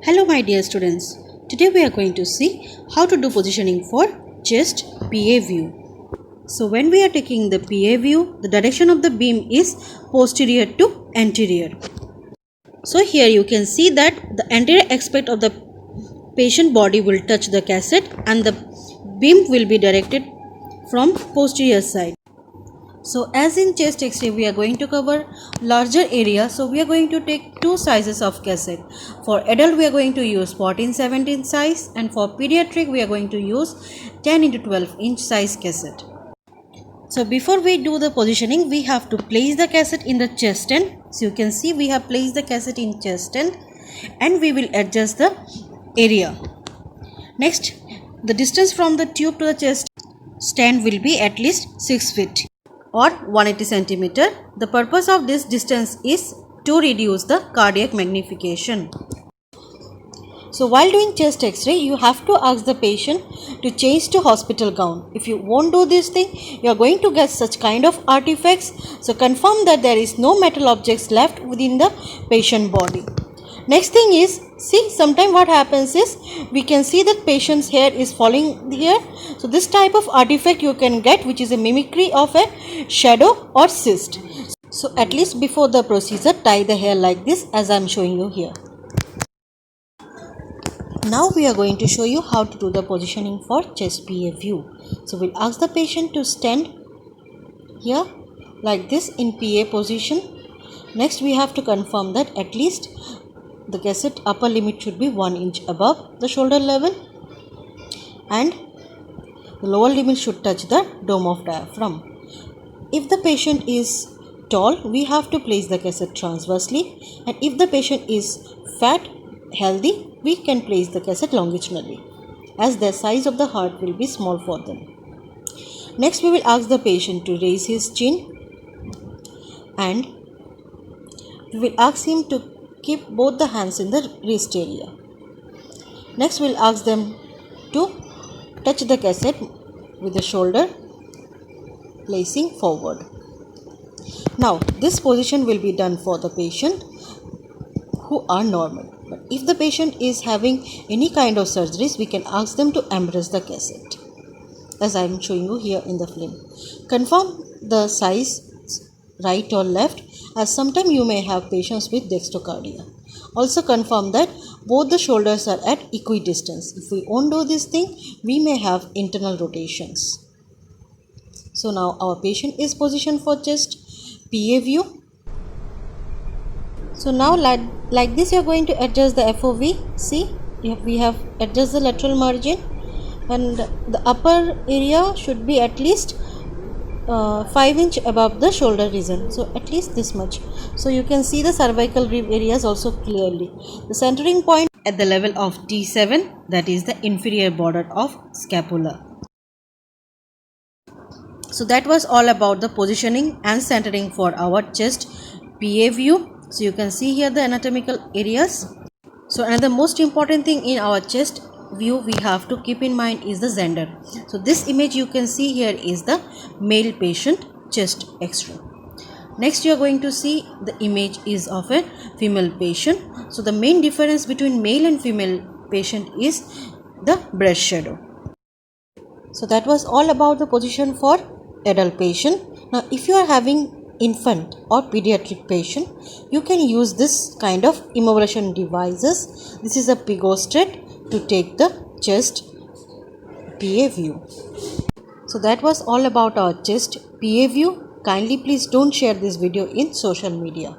Hello my dear students, today we are going to see how to do positioning for chest PA view. So when we are taking the PA view, the direction of the beam is posterior to anterior. So here you can see that the anterior aspect of the patient body will touch the cassette and the beam will be directed from posterior side. So as in chest x-ray we are going to cover larger area, so we are going to take two sizes of cassette. For adult we are going to use 14-17 size, and for pediatric we are going to use 10 into 12 inch size cassette. So before we do the positioning, we have to place the cassette in the chest end. So you can see we have placed the cassette in chest end and we will adjust the area. Next, the distance from the tube to the chest stand will be at least 6 feet. Or 180 centimeter. The purpose of this distance is to reduce the cardiac magnification. So while doing chest x-ray, you have to ask the patient to change to hospital gown. If you won't do this thing, you are going to get such kind of artifacts. So confirm that there is no metal objects left within the patient body. Next thing is, see, sometimes what happens is we can see that patient's hair is falling here. So this type of artifact you can get, which is a mimicry of a shadow or cyst. So at least before the procedure, tie the hair like this as I am showing you here. Now we are going to show you how to do the positioning for chest PA view. So we'll ask the patient to stand here like this in PA position. Next we have to confirm that at least the cassette upper limit should be 1 inch above the shoulder level and the lower limit should touch the dome of diaphragm. If the patient is tall, we have to place the cassette transversely, and if the patient is fat, healthy, we can place the cassette longitudinally as the size of the heart will be small for them. Next we will ask the patient to raise his chin and we will ask him to keep both the hands in the wrist area. Next we will ask them to touch the cassette with the shoulder placing forward. Now this position will be done for the patient who are normal. But if the patient is having any kind of surgeries, we can ask them to embrace the cassette as I am showing you here in the film. Confirm the size right or left, as sometimes you may have patients with dextrocardia. Also confirm that both the shoulders are at equidistance. If we won't do this thing, we may have internal rotations. So now our patient is positioned for chest PA view. So now like this you are going to adjust the FOV. See, we have adjusted the lateral margin and the upper area should be at least 5 inch above the shoulder region, so at least this much. So you can see the cervical rib areas also clearly. The centering point at the level of T7, that is the inferior border of scapula. So that was all about the positioning and centering for our chest PA view. So you can see here the anatomical areas. So another most important thing in our chest view we have to keep in mind is the gender. So this image you can see here is the male patient chest x-ray. Next you are going to see the image is of a female patient. So the main difference between male and female patient is the breast shadow. So that was all about the position for adult patient. Now if you are having infant or pediatric patient, you can use this kind of immobilization devices. This is a pigostat to take the chest PA view. So that was all about our chest PA view. Kindly please don't share this video in social media.